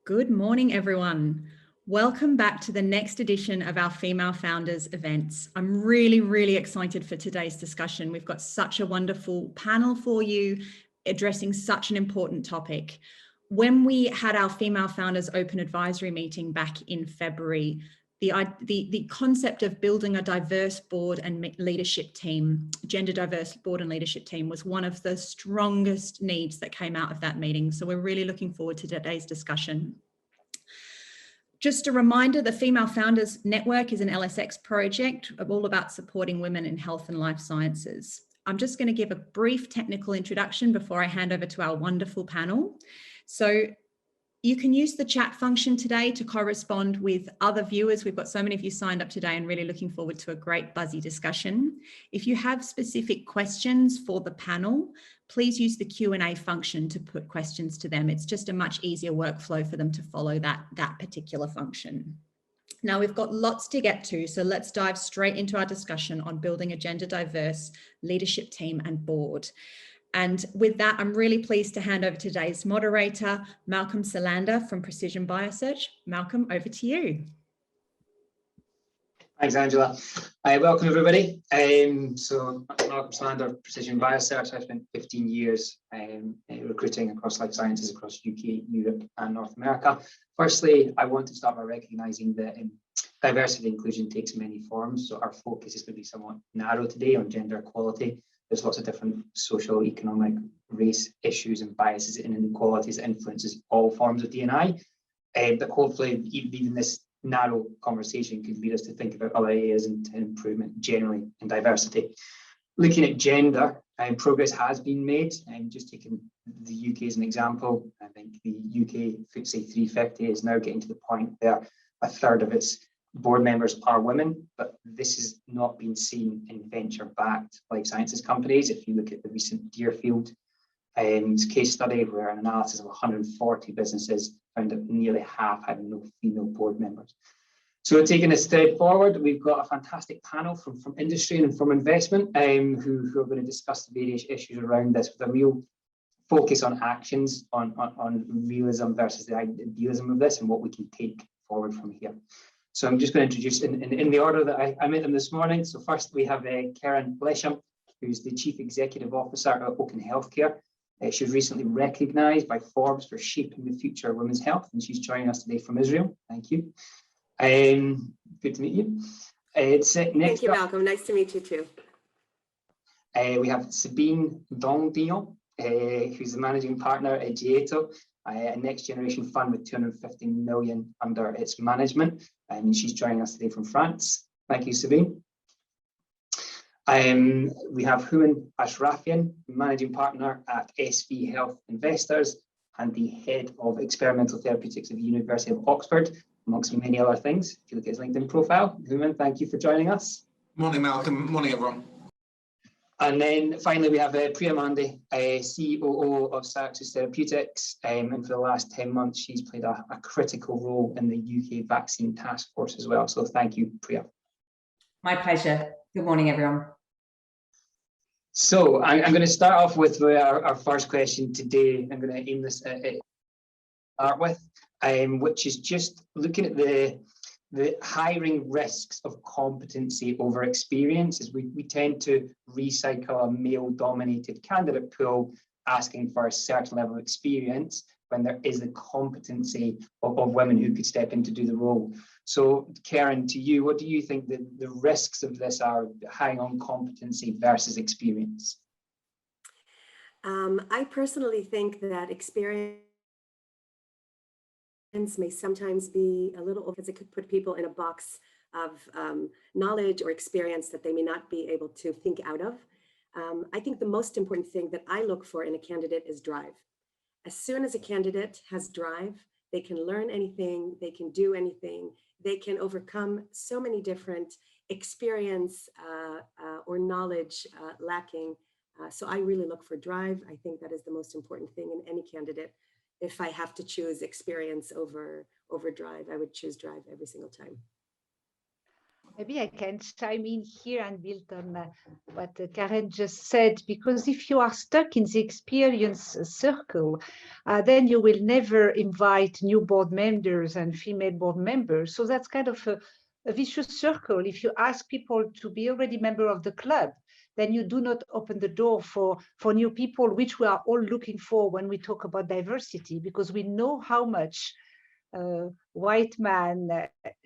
Good morning, everyone. Welcome back to the next edition of our Female Founders events. I'm really excited for today's discussion. We've got such a wonderful panel for you addressing such an important topic. When we had our Female Founders Open Advisory meeting back in February, the concept of building a diverse board and leadership team, gender diverse board and leadership team, was one of the strongest needs that came out of that meeting. So we're really looking forward to today's discussion. Just a reminder, the Female Founders Network is an LSX project all about supporting women in health and life sciences. I'm just going to give a brief technical introduction before I hand over to our wonderful panel. So you can use the chat function today to correspond with other viewers. We've got so many of you signed up today and really looking forward to a great buzzy discussion. If you have specific questions for the panel, please use the Q&A function to put questions to them. It's just a much easier workflow for them to follow that particular function. Now we've got lots to get to, so let's dive straight into our discussion on building a gender diverse leadership team and board. And with that, I'm really pleased to hand over to today's moderator, Malcolm Salander from Precision Biosearch. Malcolm, over to you. Thanks, Angela. Welcome, everybody. So Malcolm Salander, Precision Biosearch. I spent 15 years recruiting across life sciences across UK, Europe and North America. Firstly, I want to start by recognising that diversity and inclusion takes many forms. So our focus is going to be somewhat narrow today on gender equality. There's lots of different social, economic, race issues and biases and inequalities that influences all forms of D&I. But hopefully even this narrow conversation could lead us to think about other areas and improvement generally in diversity. Looking at gender, progress has been made. Just taking the UK as an example, I think the UK FTSE 350 is now getting to the point where a third of its board members are women, but this has not been seen in venture-backed life sciences companies. If you look at the recent Deerfield case study, where an analysis of 140 businesses found that nearly half had no female board members. So taking a step forward, we've got a fantastic panel from industry and from investment who are going to discuss the various issues around this with a real focus on actions, on realism versus the idealism of this and what we can take forward from here. So I'm just going to introduce in the order that I met them this morning. So first we have Karen Blesham, who's the Chief Executive Officer at Oaken Healthcare. She was recently recognised by Forbes for shaping the future of women's health, and she's joining us today from Israel. Thank you. Good to meet you. Thank you, Malcolm. Nice to meet you too. We have Sabine Dongdion, who's the Managing Partner at Gieto, a next generation fund with 250 million under its management. And she's joining us today from France. Thank you, Sabine. We have Houman Ashrafian, Managing Partner at SV Health Investors and the Head of Experimental Therapeutics at the University of Oxford, amongst many other things. If you look at his LinkedIn profile, Houman, thank you for joining us. Morning, Malcolm. Morning, everyone. And then finally, we have Priya Mandi, COO of Cyrexis Therapeutics. And for the last 10 months, she's played a critical role in the UK Vaccine Task Force as well. So thank you, Priya. My pleasure. Good morning, everyone. So I'm going to start off with our first question today. I'm going to aim this at start with, which is just looking at the hiring risks of competency over experience. As we tend to recycle a male-dominated candidate pool, asking for a certain level of experience when there is the competency of women who could step in to do the role. So Karen, to you, what do you think the risks of this are, high on competency versus experience? I personally think that experience may sometimes be a little, because it could put people in a box of knowledge or experience that they may not be able to think out of. I think the most important thing that I look for in a candidate is drive. As soon as a candidate has drive, they can learn anything, they can do anything, they can overcome so many different experience or knowledge lacking. So I really look for drive. I think that is the most important thing in any candidate. If I have to choose experience over drive, I would choose drive every single time. Maybe I can chime in here and build on what Karen just said, because if you are stuck in the experience circle, then you will never invite new board members and female board members. So that's kind of a vicious circle. If you ask people to be already member of the club, then you do not open the door for new people, which we are all looking for when we talk about diversity, because we know how much white man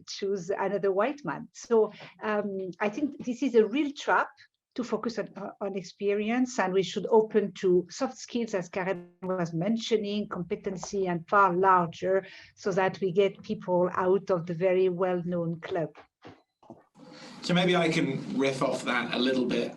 choose another white man. So I think this is a real trap to focus on experience, and we should open to soft skills, as Karen was mentioning, competency, and far larger, so that we get people out of the very well-known club. So maybe I can riff off that a little bit.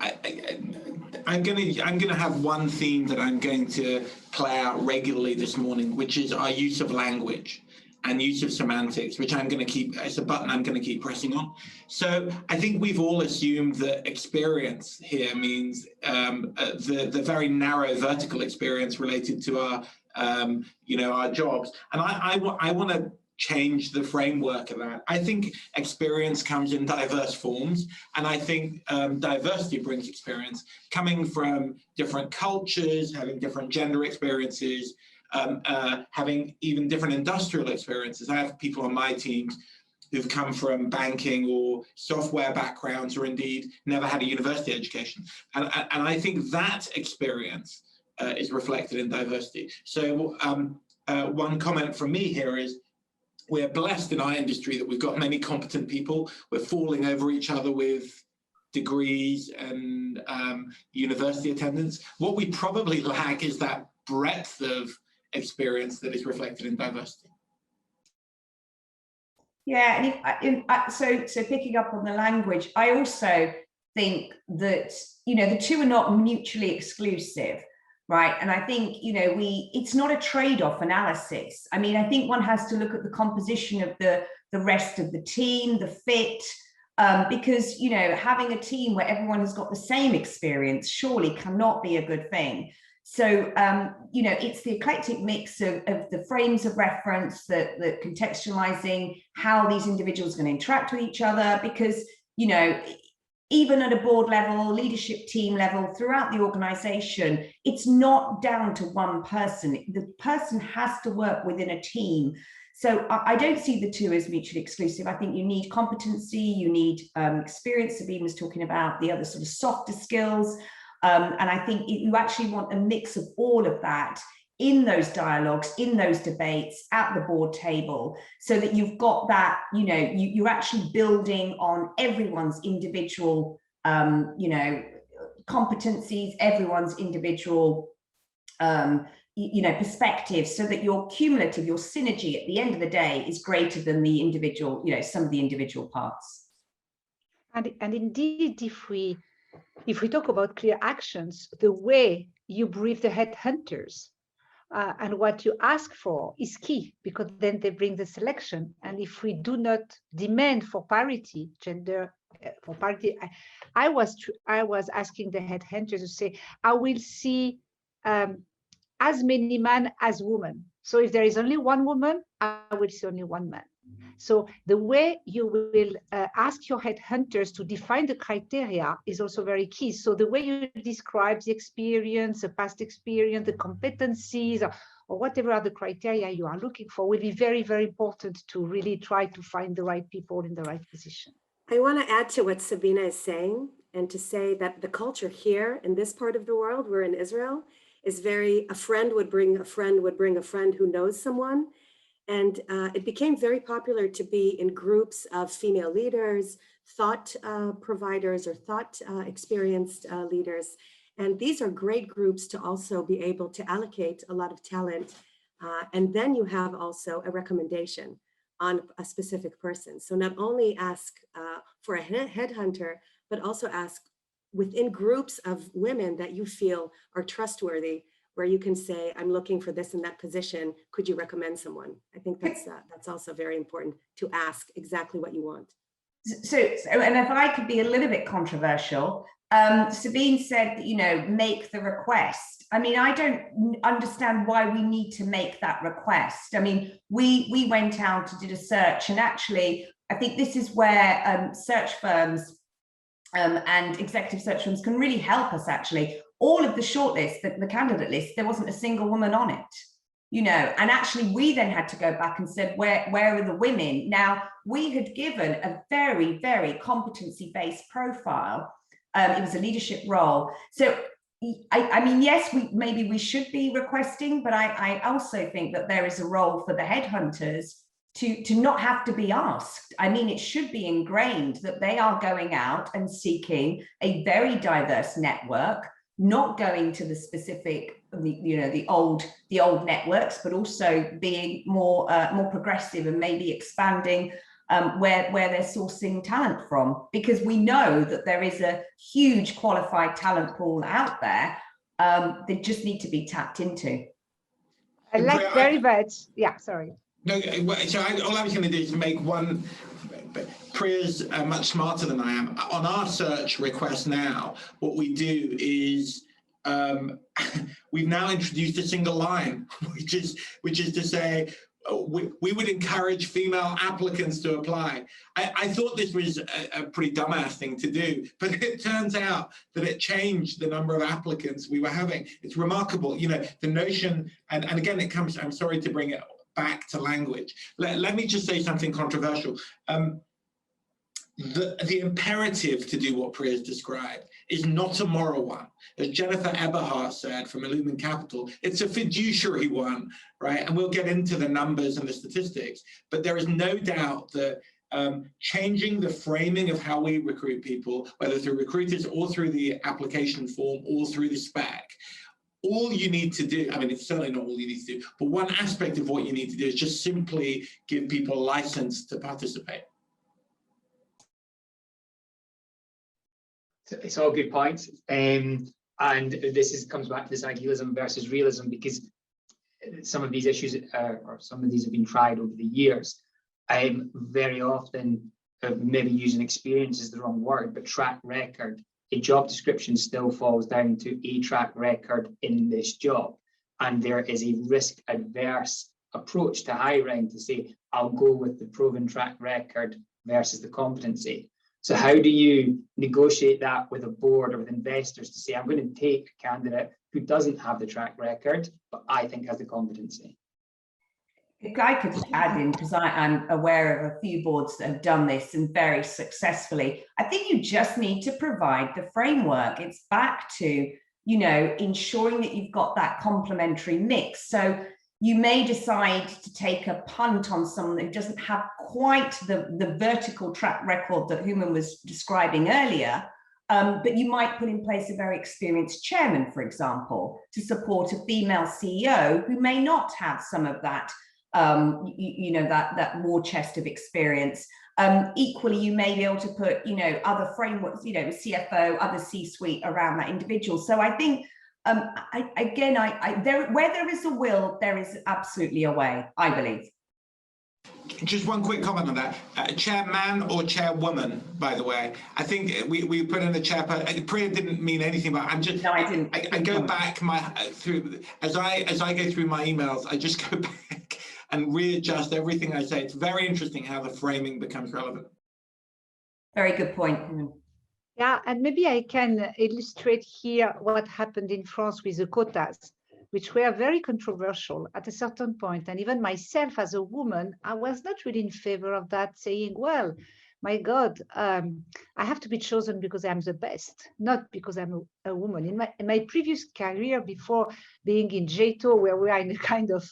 I'm gonna have one theme that I'm going to play out regularly this morning, which is our use of language and use of semantics, which I'm going to keep, it's a button I'm going to keep pressing on. So I think we've all assumed that experience here means the very narrow vertical experience related to our, our jobs. And I want to change the framework of that. I think experience comes in diverse forms, and I think diversity brings experience, coming from different cultures, having different gender experiences, having even different industrial experiences. I have people on my teams who've come from banking or software backgrounds, or indeed never had a university education. And I think that experience is reflected in diversity. So one comment from me here is, we're blessed in our industry that we've got many competent people. We're falling over each other with degrees and university attendance. What we probably lack is that breadth of experience that is reflected in diversity. Yeah, and so picking up on the language, I also think that, the two are not mutually exclusive, right? And I think, it's not a trade-off analysis. I mean, I think one has to look at the composition of the rest of the team, the fit, because, having a team where everyone has got the same experience surely cannot be a good thing. So, it's the eclectic mix of the frames of reference, the contextualizing how these individuals are going to interact with each other, because, even at a board level, leadership team level, throughout the organization, it's not down to one person. The person has to work within a team. So I don't see the two as mutually exclusive. I think you need competency, you need experience. Sabine was talking about the other sort of softer skills. And I think you actually want a mix of all of that in those dialogues, in those debates, at the board table, so that you've got that, you're actually building on everyone's individual, competencies, everyone's individual, perspectives, so that your cumulative, your synergy at the end of the day is greater than the individual, some of the individual parts. And indeed, if we talk about clear actions, the way you brief the headhunters and what you ask for is key, because then they bring the selection. And if we do not demand for parity, gender for parity, I was asking the headhunters to say, I will see as many men as women. So if there is only one woman, I will see only one man. So the way you will ask your headhunters to define the criteria is also very key. So the way you describe the experience, the past experience, the competencies, or whatever are the criteria you are looking for will be very, very important to really try to find the right people in the right position. I want to add to what Sabina is saying, and to say that the culture here in this part of the world, we're in Israel, is very, a friend would bring a friend would bring a friend who knows someone. And it became very popular to be in groups of female leaders, thought providers, or thought experienced leaders. And these are great groups to also be able to allocate a lot of talent. And then you have also a recommendation on a specific person. So not only ask for a headhunter, but also ask within groups of women that you feel are trustworthy, where you can say, I'm looking for this and that position, could you recommend someone? I think that's also very important, to ask exactly what you want. So and if I could be a little bit controversial, Sabine said, make the request. I mean, I don't understand why we need to make that request. I mean, we went out and did a search, and actually I think this is where search firms and executive search firms can really help us. Actually, all of the shortlist, the candidate list, there wasn't a single woman on it, you know, and actually we then had to go back and said, where are the women? Now, we had given a very, very competency-based profile. It was a leadership role. So I mean, yes, maybe we should be requesting, but I also think that there is a role for the headhunters to not have to be asked. I mean, it should be ingrained that they are going out and seeking a very diverse network, not going to the specific, you know, the old networks, but also being more progressive and maybe expanding where they're sourcing talent from, because we know that there is a huge qualified talent pool out there. They just need to be tapped into. I like very much. Yeah, sorry. No, so all I was going to do is make one. Priya's much smarter than I am. On our search request now, what we do is we've now introduced a single line, which is to say we would encourage female applicants to apply. I thought this was a pretty dumbass thing to do, but it turns out that it changed the number of applicants we were having. It's remarkable, you know, the notion, and again, it comes, I'm sorry to bring it back to language. Let me just say something controversial. The imperative to do what Priya's described is not a moral one. As Jennifer Eberhardt said from Illumin Capital, it's a fiduciary one, right? And we'll get into the numbers and the statistics, but there is no doubt that changing the framing of how we recruit people, whether through recruiters or through the application form or through the spec, all you need to do, I mean, it's certainly not all you need to do, but one aspect of what you need to do is just simply give people a license to participate. It's all good points. And this comes back to this idealism versus realism, because some of these issues or some of these have been tried over the years. Very often, maybe using experience is the wrong word, but track record. A job description still falls down to a track record in this job. And there is a risk adverse approach to hiring to say, I'll go with the proven track record versus the competency. So how do you negotiate that with a board or with investors to say, I'm going to take a candidate who doesn't have the track record, but I think has the competency? If I could add in, because I'm aware of a few boards that have done this and very successfully, I think you just need to provide the framework. It's back to, you know, ensuring that you've got that complementary mix. So you may decide to take a punt on someone that doesn't have quite the vertical track record that Hooman was describing earlier, but you might put in place a very experienced chairman, for example, to support a female CEO who may not have some of that, you know, that war chest of experience. Equally, you may be able to put, you know, other frameworks, you know, CFO, other C-suite around that individual. So I think, where there is a will, there is absolutely a way, I believe. Just one quick comment on that. Chairman or chairwoman, by the way. I think we put in the chair, but Priya didn't mean anything about. I'm just. No, I didn't. I go back through as I go through my emails. I just go back and readjust everything I say. It's very interesting how the framing becomes relevant. Very good point. Yeah, and maybe I can illustrate here what happened in France with the quotas, which were very controversial at a certain point. And even myself as a woman, I was not really in favor of that, saying, well, my God, I have to be chosen because I'm the best, not because I'm a woman. In my previous career, before being in JTO, where we are in a kind of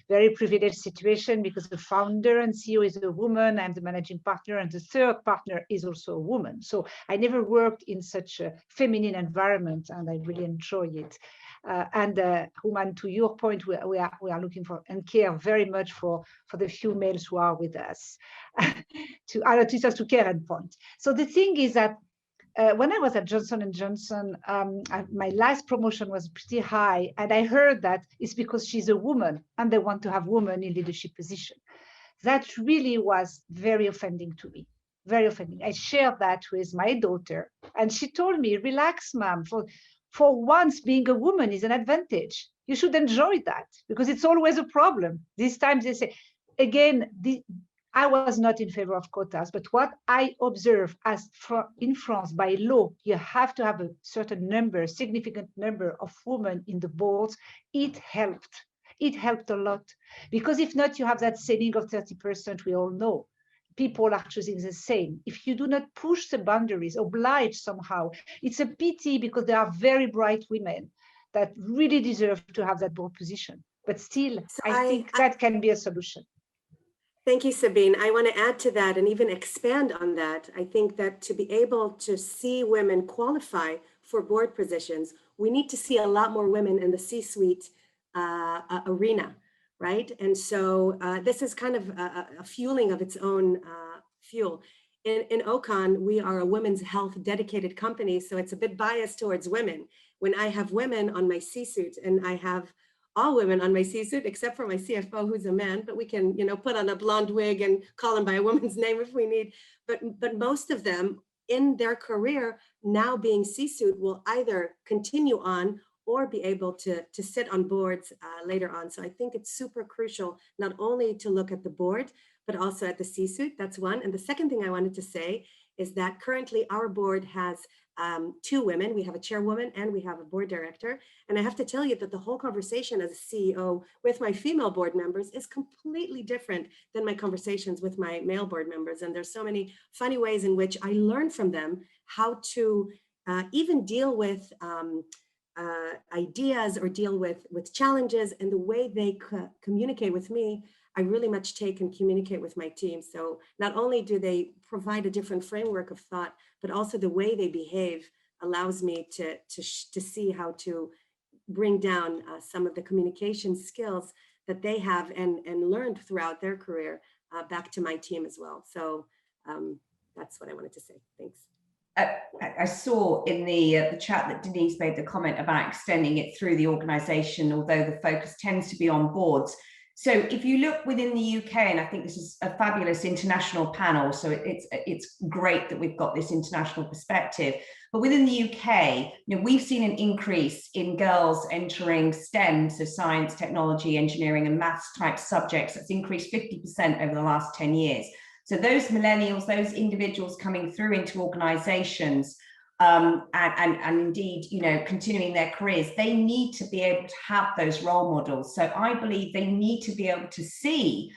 very privileged situation because the founder and CEO is a woman, I'm the managing partner, and the third partner is also a woman. So I never worked in such a feminine environment, and I really enjoy it. Hooman, to your point, we are looking for and care very much for the few males who are with us, to teach us to care and point. So the thing is that when I was at Johnson & Johnson, my last promotion was pretty high, and I heard that it's because she's a woman and they want to have women in leadership position. That really was very offending to me, very offending. I shared that with my daughter, and she told me, relax, ma'am, for once being a woman is an advantage. You should enjoy that because it's always a problem. These times they say, again, I was not in favor of quotas, but what I observe as in France by law, you have to have a certain number, significant number of women in the boards. It helped. It helped a lot, because if not, you have that saying of 30%, we all know. People are choosing the same. If you do not push the boundaries, oblige somehow, it's a pity, because there are very bright women that really deserve to have that board position. But still, So I think that can be a solution. Thank you, Sabine. I want to add to that and even expand on that. I think that to be able to see women qualify for board positions, we need to see a lot more women in the C-suite arena, right? And so this is kind of a fueling of its own fuel. In Ocon, we are a women's health dedicated company, so it's a bit biased towards women. When I have women on my C-suite, and I have all women on my C-suite, except for my CFO, who's a man, but we can, put on a blonde wig and call him by a woman's name if we need. But most of them in their career now being C-suite will either continue on or be able to sit on boards later on. So I think it's super crucial not only to look at the board, but also at the C-suite. That's one. And the second thing I wanted to say is that currently our board has 2 women. We have a chairwoman and we have a board director. And I have to tell you that the whole conversation as a CEO with my female board members is completely different than my conversations with my male board members. And there's so many funny ways in which I learn from them how to even deal with ideas or deal with challenges, and the way they communicate with me, I really much take and communicate with my team. So not only do they provide a different framework of thought, but also the way they behave allows me to see how to bring down some of the communication skills that they have and learned throughout their career back to my team as well. So that's what I wanted to say. Thanks. I saw in the chat that Denise made the comment about extending it through the organization, although the focus tends to be on boards. So if you look within the UK, and I think this is a fabulous international panel, so it's great that we've got this international perspective, but within the UK, we've seen an increase in girls entering STEM, so science, technology, engineering, and maths type subjects. That's increased 50% over the last 10 years. So those millennials, those individuals coming through into organizations and indeed, continuing their careers, they need to be able to have those role models. So I believe they need to be able to see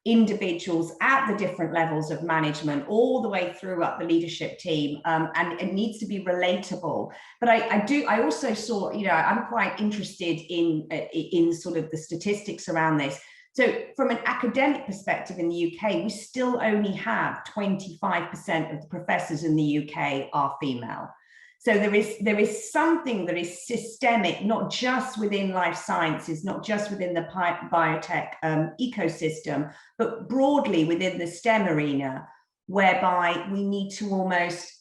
individuals at the different levels of management all the way through up the leadership team, and it needs to be relatable. But I also saw, I'm quite interested in sort of the statistics around this. So from an academic perspective in the UK, we still only have 25% of the professors in the UK are female. So there is something that is systemic, not just within life sciences, not just within the biotech ecosystem, but broadly within the STEM arena, whereby we need to almost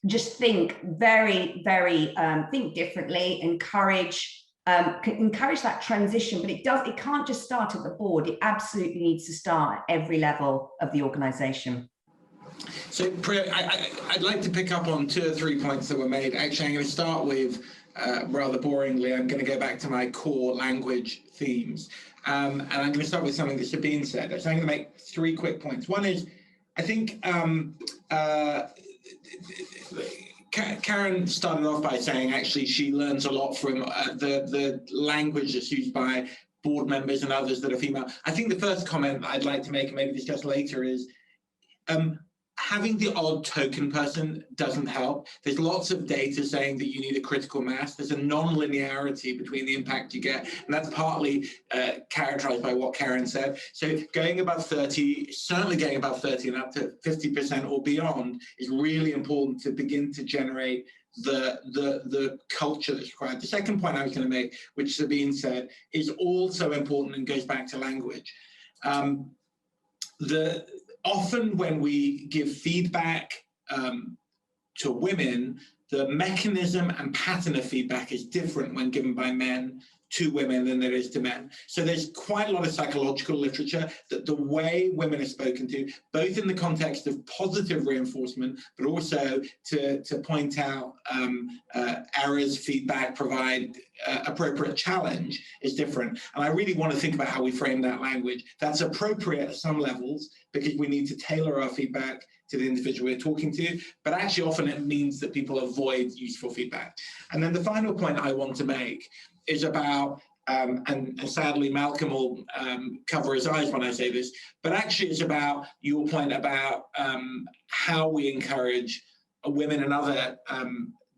just think think differently, encourage that transition, but it can't just start at the board. It absolutely needs to start at every level of the organization. So Priya, I'd like to pick up on 2 or 3 points that were made. Actually, I'm going to start with, rather boringly, I'm going to go back to my core language themes. And I'm going to start with something that Sabine said. So I'm going to make 3 quick points. One is, I think Karen started off by saying actually she learns a lot from the language that's used by board members and others that are female. I think the first comment I'd like to make and maybe discuss later is having the odd token person doesn't help. There's lots of data saying that you need a critical mass. There's a non-linearity between the impact you get, and that's partly characterized by what Karen said. So going above 30, certainly getting above 30 and up to 50% or beyond is really important to begin to generate the culture that's required. The second point I was going to make, which Sabine said, is also important and goes back to language. Often when we give feedback to women, the mechanism and pattern of feedback is different when given by men to women than there is to men. So there's quite a lot of psychological literature that the way women are spoken to, both in the context of positive reinforcement, but also to point out errors, feedback, provide appropriate challenge, is different. And I really want to think about how we frame that language. That's appropriate at some levels because we need to tailor our feedback to the individual we're talking to, but actually often it means that people avoid useful feedback. And then the final point I want to make is about, and sadly Malcolm will cover his eyes when I say this, but actually it's about your point about how we encourage women and other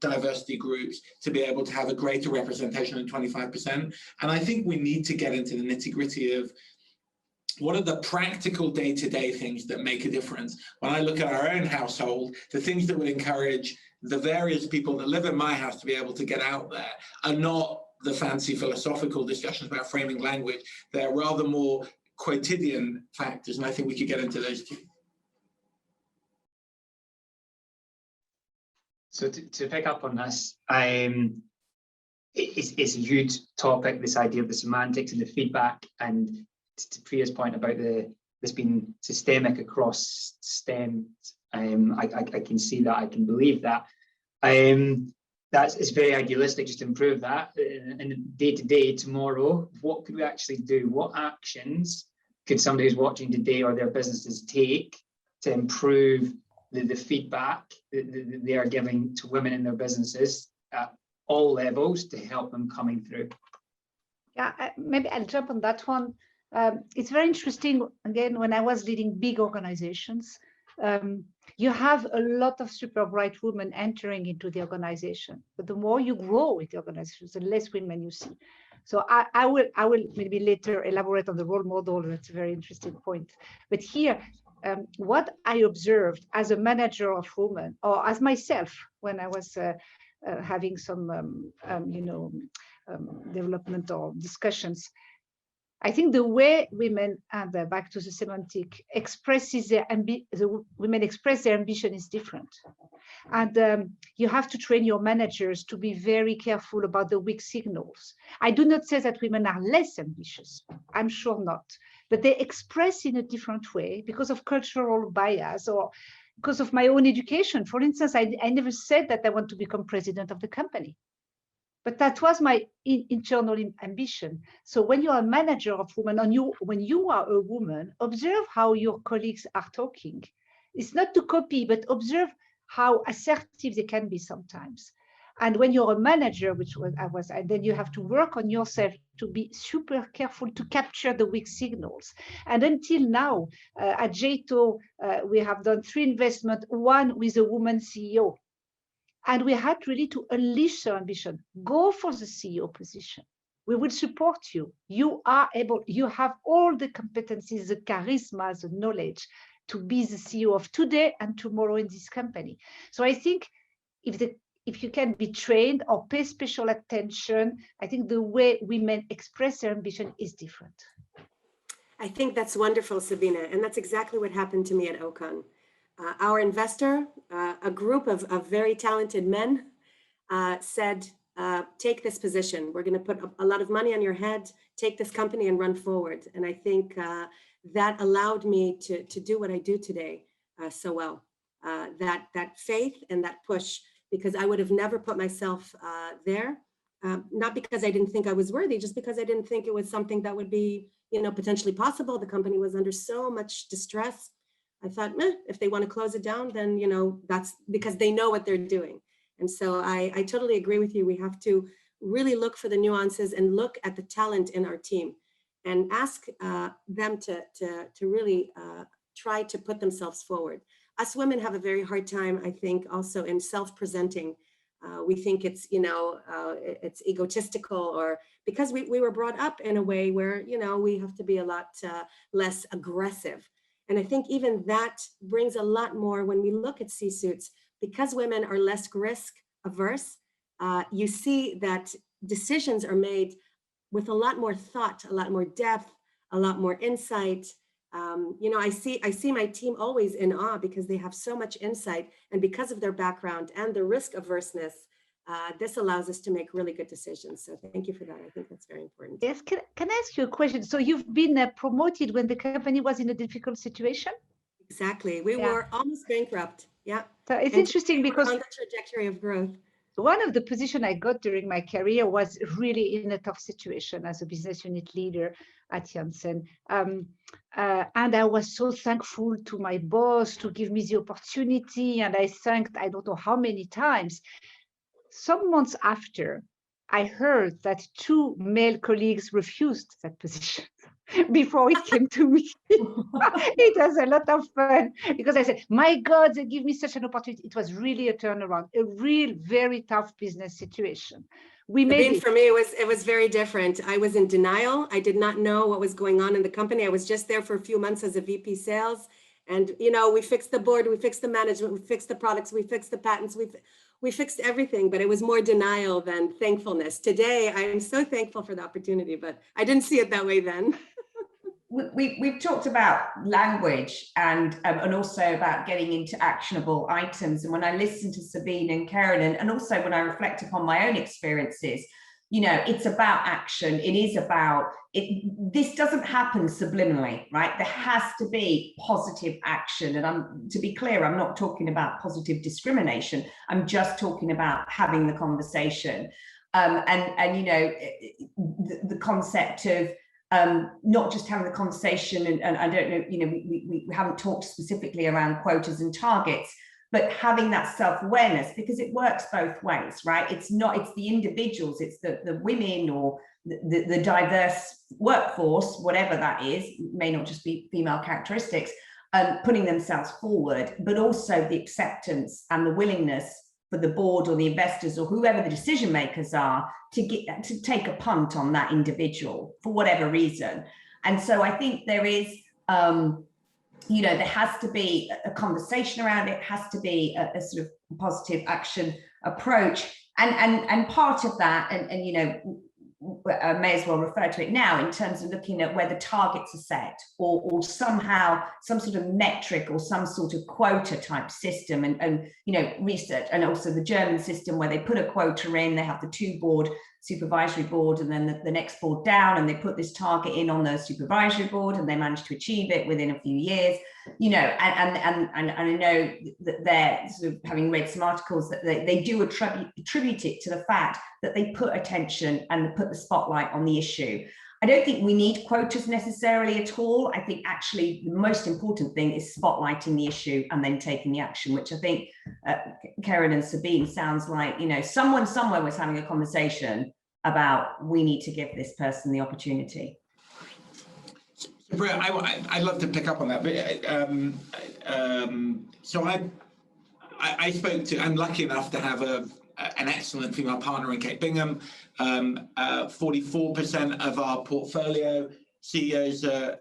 diversity groups to be able to have a greater representation than 25%. And I think we need to get into the nitty-gritty of what are the practical day-to-day things that make a difference. When I look at our own household, the things that would encourage the various people that live in my house to be able to get out there are not the fancy philosophical discussions about framing language. They're rather more quotidian factors, and I think we could get into those too. So to pick up on this, it's a huge topic, this idea of the semantics and the feedback, and to Priya's point about this being systemic across STEM, I can see that, I can believe that. It's very idealistic just to improve that. And day to day, tomorrow, what could we actually do? What actions could somebody who's watching today or their businesses take to improve the feedback that they are giving to women in their businesses at all levels to help them coming through? Yeah, maybe I'll jump on that one. It's very interesting, again, when I was leading big organizations, you have a lot of super bright women entering into the organization, but the more you grow with the organization, the less women you see. So I will maybe later elaborate on the role model. That's a very interesting point. But here, what I observed as a manager of women, or as myself when I was having some, development or discussions, I think the way women, and back to the semantic, the women express their ambition is different. And you have to train your managers to be very careful about the weak signals. I do not say that women are less ambitious, I'm sure not, but they express in a different way because of cultural bias or because of my own education. For instance, I never said that I want to become president of the company. But that was my internal ambition. So when you're a manager of women, when you are a woman, observe how your colleagues are talking. It's not to copy, but observe how assertive they can be sometimes. And when you're a manager, which I was, and then you have to work on yourself to be super careful to capture the weak signals. And until now, at JTO, we have done 3 investments, one with a woman CEO. And we had really to unleash their ambition. Go for the CEO position. We will support you. You are able, you have all the competencies, the charisma, the knowledge to be the CEO of today and tomorrow in this company. So I think if you can be trained or pay special attention, I think the way women express their ambition is different. I think that's wonderful, Sabina. And that's exactly what happened to me at Ocon. Our investor, a group of very talented men, said, take this position. We're going to put a lot of money on your head, take this company and run forward. And I think that allowed me to do what I do today so well. That faith and that push, because I would have never put myself there, not because I didn't think I was worthy, just because I didn't think it was something that would be, potentially possible. The company was under so much distress. I thought, if they want to close it down, then, that's because they know what they're doing. And so I totally agree with you. We have to really look for the nuances and look at the talent in our team and ask them to really try to put themselves forward. Us women have a very hard time, I think, also in self-presenting. We think it's, it's egotistical, or because we were brought up in a way where, we have to be a lot less aggressive. And I think even that brings a lot more when we look at C-suits, because women are less risk averse. You see that decisions are made with a lot more thought, a lot more depth, a lot more insight. I see my team always in awe because they have so much insight, and because of their background and the risk averseness, this allows us to make really good decisions. So thank you for that. I think that's very important. Yes, can I ask you a question? So you've been promoted when the company was in a difficult situation? Exactly. We were almost bankrupt. Yeah. So it's interesting because on the trajectory of growth. One of the positions I got during my career was really in a tough situation as a business unit leader at Janssen. And I was so thankful to my boss to give me the opportunity. And I thanked, I don't know how many times. Some months after, I heard that 2 male colleagues refused that position before it came to me. It was a lot of fun because I said, my God, they give me such an opportunity. It was really a turnaround, a real, very tough business situation. We made it. For me, it was very different. I was in denial. I did not know what was going on in the company. I was just there for a few months as a VP sales. And, you know, we fixed the board, we fixed the management, we fixed the products, we fixed the patents, we fixed everything, but it was more denial than thankfulness. Today, I am so thankful for the opportunity, but I didn't see it that way then. We've talked about language and also about getting into actionable items. And when I listen to Sabine and Karen, and also when I reflect upon my own experiences, you know, it's about action. It is about it. This doesn't happen subliminally, right? There has to be positive action. And to be clear, I'm not talking about positive discrimination. I'm just talking about having the conversation. And you know, the concept of not just having the conversation, and I don't know, you know, we haven't talked specifically around quotas and targets, but having that self-awareness, because it works both ways, right? It's the individuals, it's the women or the diverse workforce, whatever that is, may not just be female characteristics, putting themselves forward, but also the acceptance and the willingness for the board or the investors or whoever the decision makers are to take a punt on that individual for whatever reason. And so I think there is, you know, there has to be a conversation around it, has to be a sort of positive action approach. And part of that, and you know, I may as well refer to it now in terms of looking at where the targets are set or somehow some sort of metric or some sort of quota type system and you know, research, and also the German system where they put a quota in, they have the 2 supervisory board and then the next board down, and they put this target in on the supervisory board and they manage to achieve it within a few years, you know, and I know that they're sort of, having read some articles, that they do attribute it to the fact that they put attention and they put the spotlight on the issue. I don't think we need quotas necessarily at all. I think actually the most important thing is spotlighting the issue and then taking the action, which I think Karen and Sabine sounds like, you know, someone somewhere was having a conversation about we need to give this person the opportunity. I'd love to pick up on that, but so I spoke to, I'm lucky enough to have an excellent female partner in Kate Bingham. 44% of our portfolio CEOs are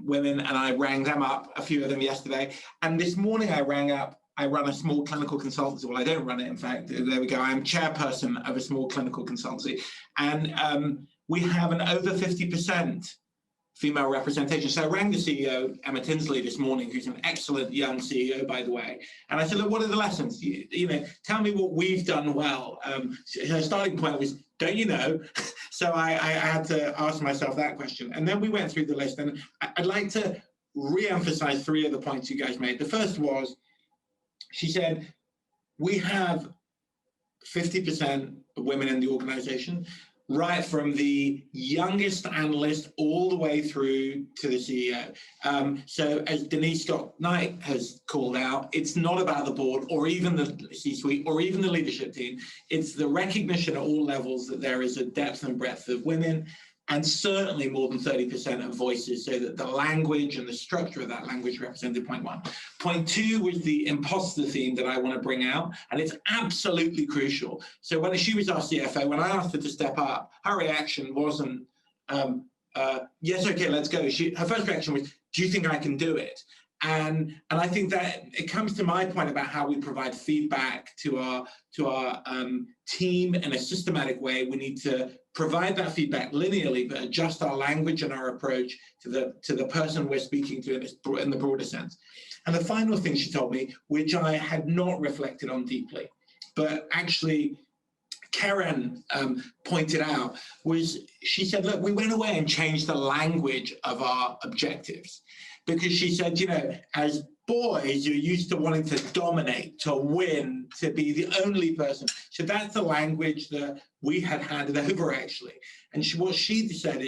women, and I rang them up, a few of them yesterday. And this morning I run a small clinical consultancy. Well, I don't run it, in fact. There we go. I'm chairperson of a small clinical consultancy. And we have an over 50% female representation. So I rang the CEO, Emma Tinsley, this morning, who's an excellent young CEO, by the way. And I said, look, what are the lessons? You know, tell me what we've done well. Her starting point was, don't you know? So I had to ask myself that question. And then we went through the list. And I'd like to re-emphasize 3 of the points you guys made. The first was, she said, we have 50% of women in the organization, right from the youngest analyst all the way through to the CEO. So as Denise Scott Knight has called out, it's not about the board or even the C-suite or even the leadership team. It's the recognition at all levels that there is a depth and breadth of women, and certainly more than 30% of voices, so that the language and the structure of that language represented point 1. Point 2 was the imposter theme that I want to bring out, and it's absolutely crucial. So when she was our CFO, when I asked her to step up, her reaction wasn't, yes, okay, let's go. Her first reaction was, do you think I can do it? And I think that it comes to my point about how we provide feedback to our team in a systematic way. We need to provide that feedback linearly, but adjust our language and our approach to the person we're speaking to in the broader sense. And the final thing she told me, which I had not reflected on deeply, but actually Karen pointed out was, she said, look, we went away and changed the language of our objectives, because she said, you know, as boys, you're used to wanting to dominate, to win, to be the only person. So that's the language that we had handed over, actually. And what she said,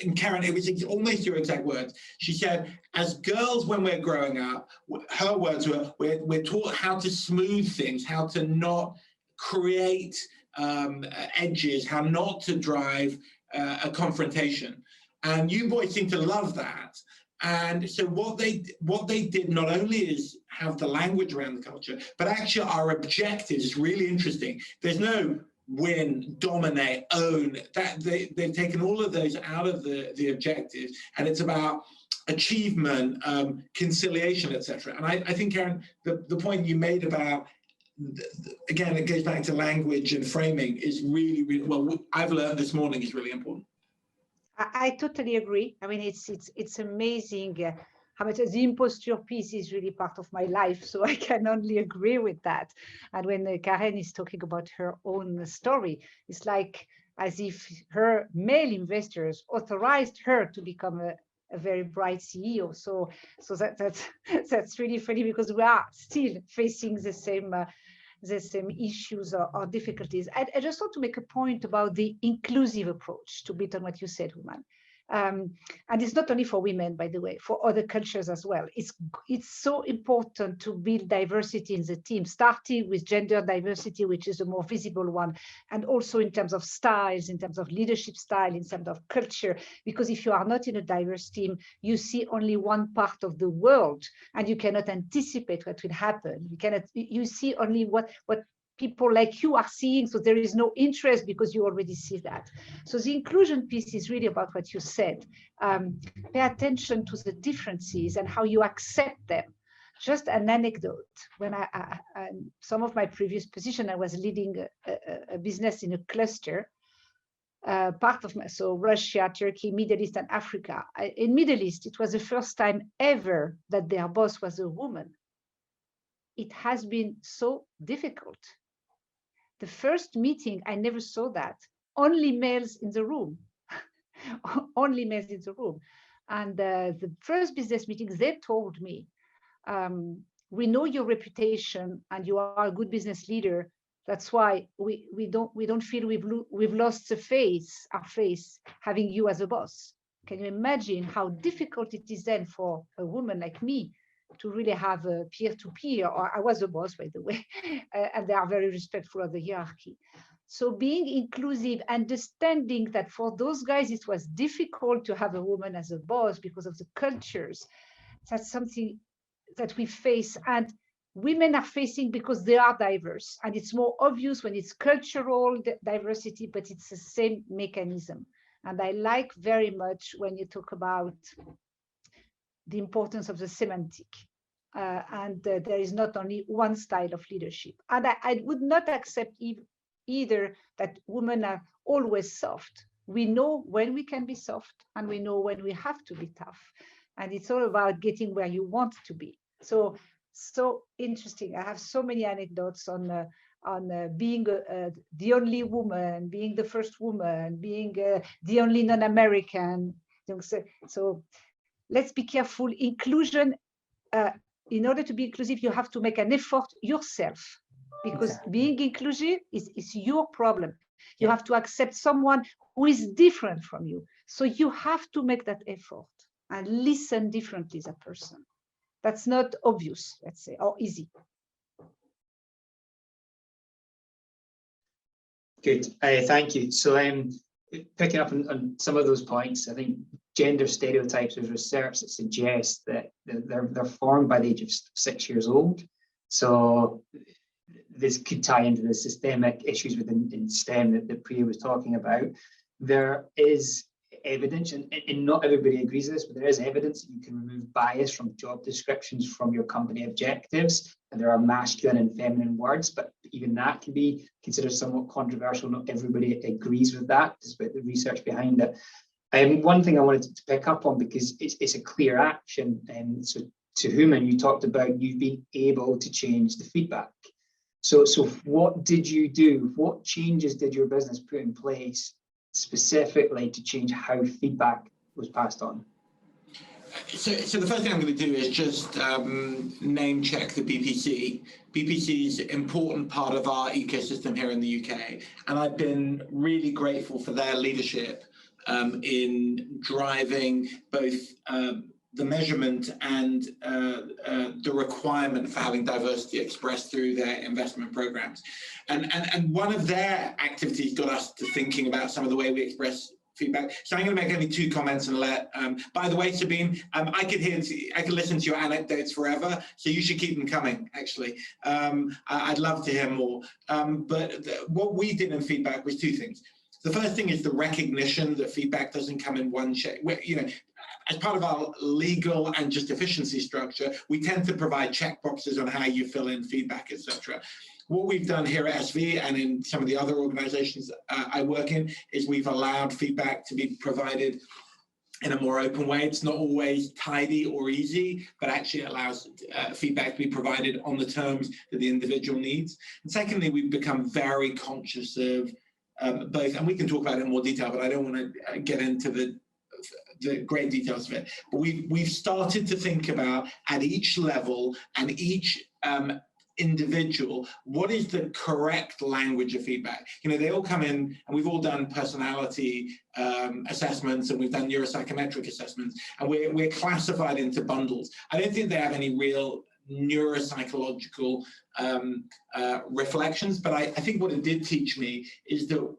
and Karen, it was almost your exact words. She said, as girls, when we're growing up, her words were, we're taught how to smooth things, how to not create edges, how not to drive a confrontation. And you boys seem to love that. And so what they did not only is have the language around the culture, but actually our objectives is really interesting. There's no win, dominate, own. That they've taken all of those out of the objectives, and it's about achievement, conciliation, etc. And I think, Karen, the point you made about, again, it goes back to language and framing, is really, really, well, I've learned this morning, is really important. I totally agree. I mean, it's amazing how much the imposture piece is really part of my life. So I can only agree with that. And when Karen is talking about her own story, it's like as if her male investors authorized her to become a very bright CEO. So that's really funny, because we are still facing the same issues or difficulties. I just want to make a point about the inclusive approach, to bit on what you said, Human. And it's not only for women, by the way, for other cultures as well. It's so important to build diversity in the team, starting with gender diversity, which is the more visible one, and also in terms of styles, in terms of leadership style, in terms of culture. Because if you are not in a diverse team, you see only one part of the world, and you cannot anticipate what will happen. You see only what people like you are seeing, so there is no interest because you already see that. So the inclusion piece is really about what you said. Pay attention to the differences and how you accept them. Just an anecdote, when some of my previous position, I was leading a business in a cluster, so Russia, Turkey, Middle East, and Africa. In Middle East, it was the first time ever that their boss was a woman. It has been so difficult. The first meeting, I never saw that. Only males in the room. Only males in the room. And the first business meeting, they told me, we know your reputation and you are a good business leader. That's why we don't feel we've lost our face having you as a boss. Can you imagine how difficult it is then for a woman like me to really have a peer-to-peer, or I was a boss, by the way, and they are very respectful of the hierarchy. So being inclusive, understanding that for those guys, it was difficult to have a woman as a boss because of the cultures. That's something that we face, and women are facing because they are diverse. And it's more obvious when it's cultural diversity, but it's the same mechanism. And I like very much when you talk about the importance of the semantic. There is not only one style of leadership. And I would not accept either that women are always soft. We know when we can be soft, and we know when we have to be tough. And it's all about getting where you want to be. So interesting. I have so many anecdotes on being the only woman, being the first woman, being the only non-American. So let's be careful. Inclusion, in order to be inclusive, you have to make an effort yourself, because being inclusive is your problem. You have to accept someone who is different from you. So you have to make that effort and listen differently as a person. That's not obvious, let's say, or easy. Good, thank you. So picking up on some of those points, I think gender stereotypes, there's research that suggests that they're formed by the age of 6 years old. So this could tie into the systemic issues within STEM that Priya was talking about. There is evidence, and not everybody agrees with this, but there is evidence that you can remove bias from job descriptions from your company objectives. And there are masculine and feminine words, but even that can be considered somewhat controversial. Not everybody agrees with that, despite the research behind it. One thing I wanted to pick up on, because it's a clear action, so to Human, you talked about you being able to change the feedback. So what did you do? What changes did your business put in place specifically to change how feedback was passed on? So the first thing I'm going to do is just name check the BPC. BPC is an important part of our ecosystem here in the UK, and I've been really grateful for their leadership in driving both the measurement and the requirement for having diversity expressed through their investment programs. And one of their activities got us to thinking about some of the way we express feedback. So I'm going to make only 2 comments and let. By the way, Sabine, I could listen to your anecdotes forever, so you should keep them coming. Actually, I'd love to hear more. But what we did in feedback was 2 things. The first thing is the recognition that feedback doesn't come in one check. As part of our legal and just efficiency structure, we tend to provide checkboxes on how you fill in feedback, etc. What we've done here at SV and in some of the other organizations I work in is we've allowed feedback to be provided in a more open way. It's not always tidy or easy, but actually allows feedback to be provided on the terms that the individual needs. And secondly, we've become very conscious of both, and we can talk about it in more detail, but I don't want to get into the great details of it. But we've started to think about at each level and each individual, what is the correct language of feedback? They all come in, and we've all done personality assessments, and we've done neuropsychometric assessments, and we're classified into bundles. I don't think they have any real neuropsychological reflections, but I think what it did teach me is that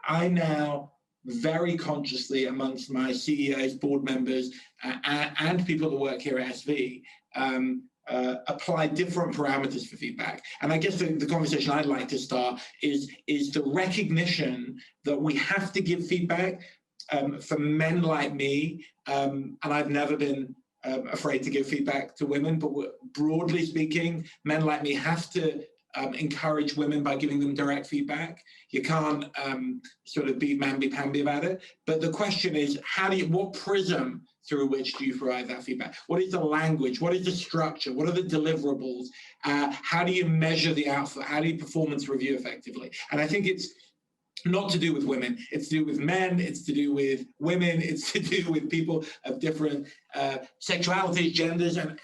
I now very consciously amongst my CEOs, board members, and people that work here at SV, apply different parameters for feedback. And I guess the conversation I'd like to start is the recognition that we have to give feedback for men like me, and I've never been afraid to give feedback to women, but broadly speaking, men like me have to encourage women by giving them direct feedback. You can't sort of be mamby-pamby about it. But the question is, what prism through which do you provide that feedback? What is the language? What is the structure? What are the deliverables? How do you measure the output? How do you performance review effectively? And I think it's not to do with women. It's to do with men. It's to do with women. It's to do with people of different sexualities, genders, and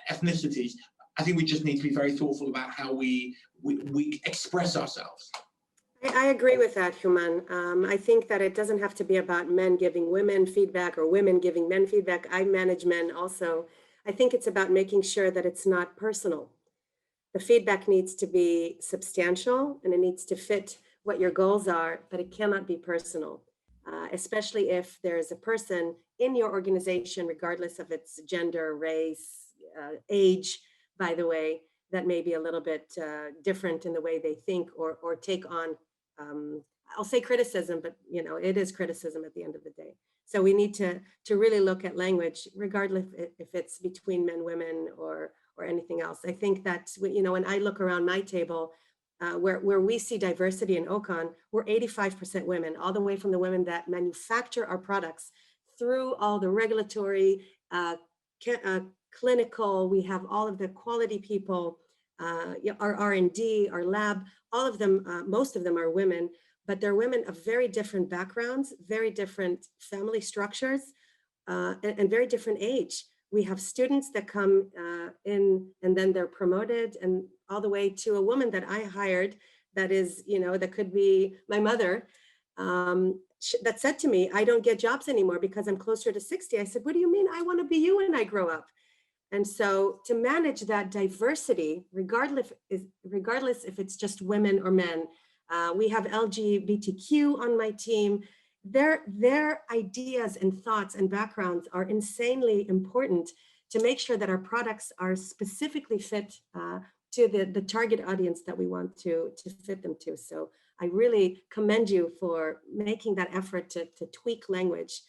ethnicities. I think we just need to be very thoughtful about how we express ourselves. I agree with that, Human. I think that it doesn't have to be about men giving women feedback or women giving men feedback. I manage men also. I think it's about making sure that it's not personal. The feedback needs to be substantial, and it needs to fit what your goals are, but it cannot be personal, especially if there's a person in your organization, regardless of its gender, race, age, by the way, that may be a little bit different in the way they think or take on, I'll say criticism, but it is criticism at the end of the day. So we need to really look at language, regardless if it's between men, women, or anything else. I think that, when I look around my table, where we see diversity in Ocon, we're 85% women, all the way from the women that manufacture our products through all the regulatory, clinical, we have all of the quality people, our R&D, our lab, all of them, most of them are women, but they're women of very different backgrounds, very different family structures, and very different age. We have students that come in and then they're promoted, and all the way to a woman that I hired that is, that could be my mother, that said to me, I don't get jobs anymore because I'm closer to 60. I said, what do you mean? I want to be you when I grow up. And so to manage that diversity, regardless if it's just women or men, we have LGBTQ on my team. Their ideas and thoughts and backgrounds are insanely important to make sure that our products are specifically fit to the target audience that we want to fit them to. So I really commend you for making that effort to tweak language.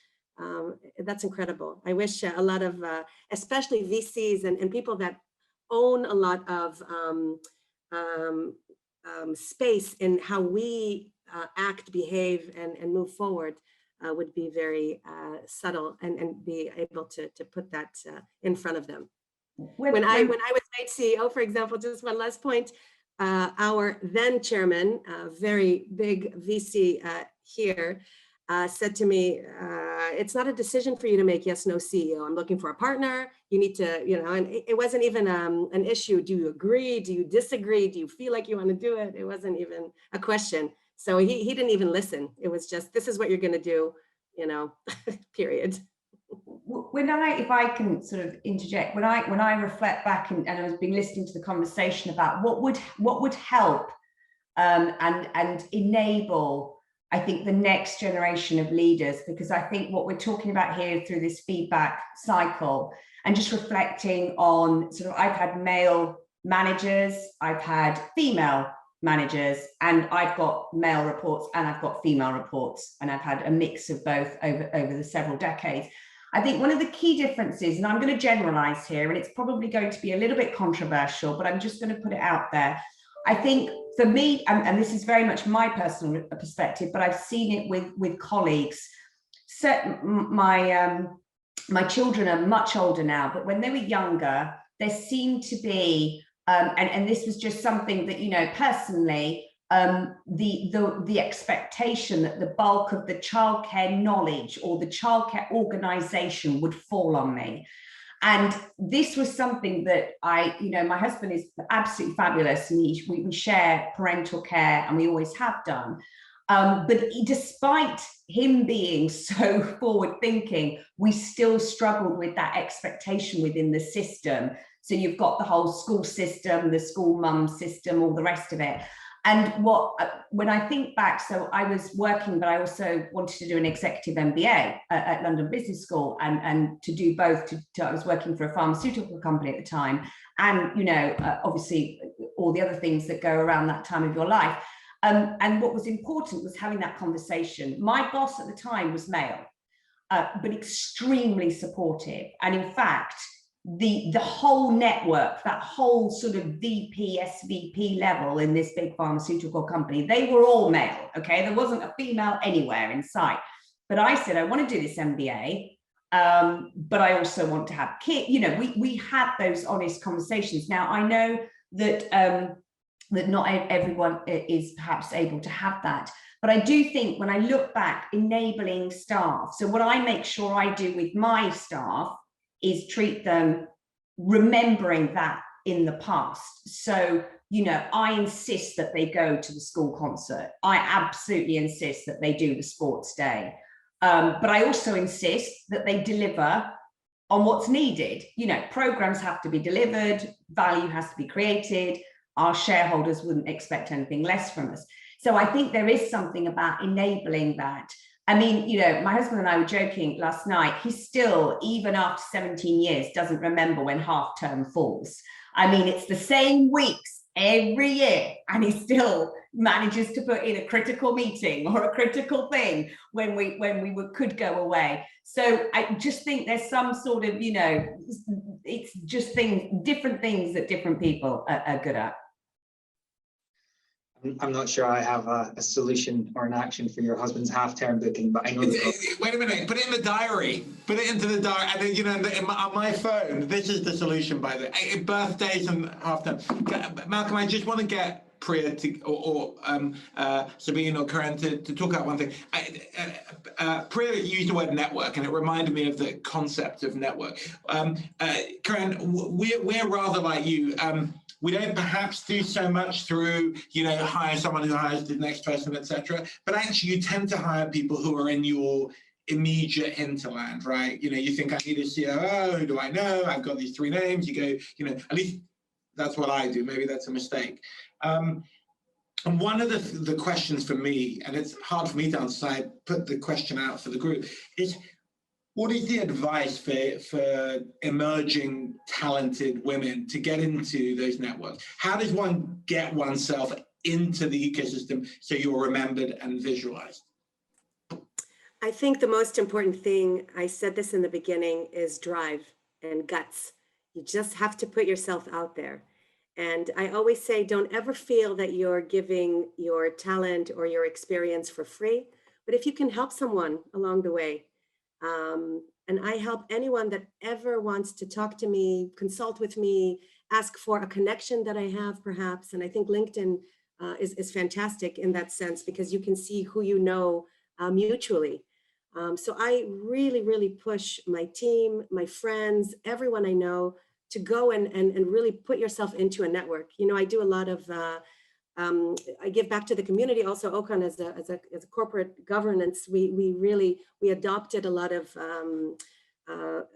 That's incredible. I wish a lot of, especially VCs and people that own a lot of space in how we act, behave, and move forward would be very subtle and be able to put that in front of them. When I was made CEO, for example, just one last point, our then chairman, very big VC here, said to me, it's not a decision for you to make, yes, no, CEO. I'm looking for a partner. You need to, you know, and it wasn't even an issue. Do you agree? Do you disagree? Do you feel like you want to do it? It wasn't even a question. So he didn't even listen. It was just, this is what you're going to do, you know, period. If I can sort of interject, when I reflect back and I've been listening to the conversation about what would help and enable, I think, the next generation of leaders, because I think what we're talking about here through this feedback cycle and just reflecting on sort of, I've had male managers, I've had female managers, and I've got male reports and I've got female reports, and I've had a mix of both over the several decades. I think one of the key differences, and I'm going to generalize here, and it's probably going to be a little bit controversial, but I'm just going to put it out there. I think for me, and this is very much my personal perspective, but I've seen it with colleagues. So my children are much older now, but when they were younger, there seemed to be, and this was just something that, you know, personally, the expectation that the bulk of the childcare knowledge or the childcare organization would fall on me. And this was something that you know, my husband is absolutely fabulous, and we share parental care, and we always have done. But despite him being so forward thinking, we still struggled with that expectation within the system. So you've got the whole school system, the school mum system, all the rest of it. And when I think back, so I was working, but I also wanted to do an executive MBA at London Business School, and to do both. I was working for a pharmaceutical company at the time, and, you know, obviously all the other things that go around that time of your life. And what was important was having that conversation. My boss at the time was male, but extremely supportive. And in fact, the whole network, that whole sort of VP, SVP level in this big pharmaceutical company, they were all male, okay? There wasn't a female anywhere in sight. But I said, I want to do this MBA, but I also want to have kids. You know, we had those honest conversations. Now, I know that, that not everyone is perhaps able to have that. But I do think when I look back, enabling staff. So what I make sure I do with my staff is treat them remembering that in the past. So, you know, I insist that they go to the school concert. I absolutely insist that they do the sports day. But I also insist that they deliver on what's needed. You know, programs have to be delivered, value has to be created. Our shareholders wouldn't expect anything less from us. So I think there is something about enabling that. I mean, you know, my husband and I were joking last night, he still, even after 17 years, doesn't remember when half term falls. I mean, it's the same weeks every year, and he still manages to put in a critical meeting or a critical thing when we could go away. So I just think there's some sort of, you know, it's just different things that different people are good at. I'm not sure I have a solution or an action for your husband's half-term booking, but I know. Wait a minute, put it in the diary. Put it into the diary. And then, you know, on my phone, this is the solution, by the way. Birthdays and half-term. Malcolm, I just want to get Priya or Sabine or Karen to talk about one thing. Priya used the word network, and it reminded me of the concept of network. Karen, we're rather like you. We don't perhaps do so much through, you know, hire someone who hires the next person, etc. But actually, you tend to hire people who are in your immediate hinterland, right? You know, you think, I need a COO. Who do I know? I've got these 3 names. You go, you know, at least that's what I do. Maybe that's a mistake. And one of the questions for me, and it's hard for me to answer, so I put the question out for the group, is what is the advice for emerging talented women to get into those networks? How does one get oneself into the ecosystem so you're remembered and visualized? I think the most important thing, I said this in the beginning, is drive and guts. You just have to put yourself out there. And I always say, don't ever feel that you're giving your talent or your experience for free. But if you can help someone along the way, And I help anyone that ever wants to talk to me, consult with me, ask for a connection that I have perhaps. And I think LinkedIn is fantastic in that sense, because you can see who you know mutually. So I really, really push my team, my friends, everyone I know to go and really put yourself into a network. You know, I do a lot of, I give back to the community also. Okan, as a corporate governance, we adopted a lot of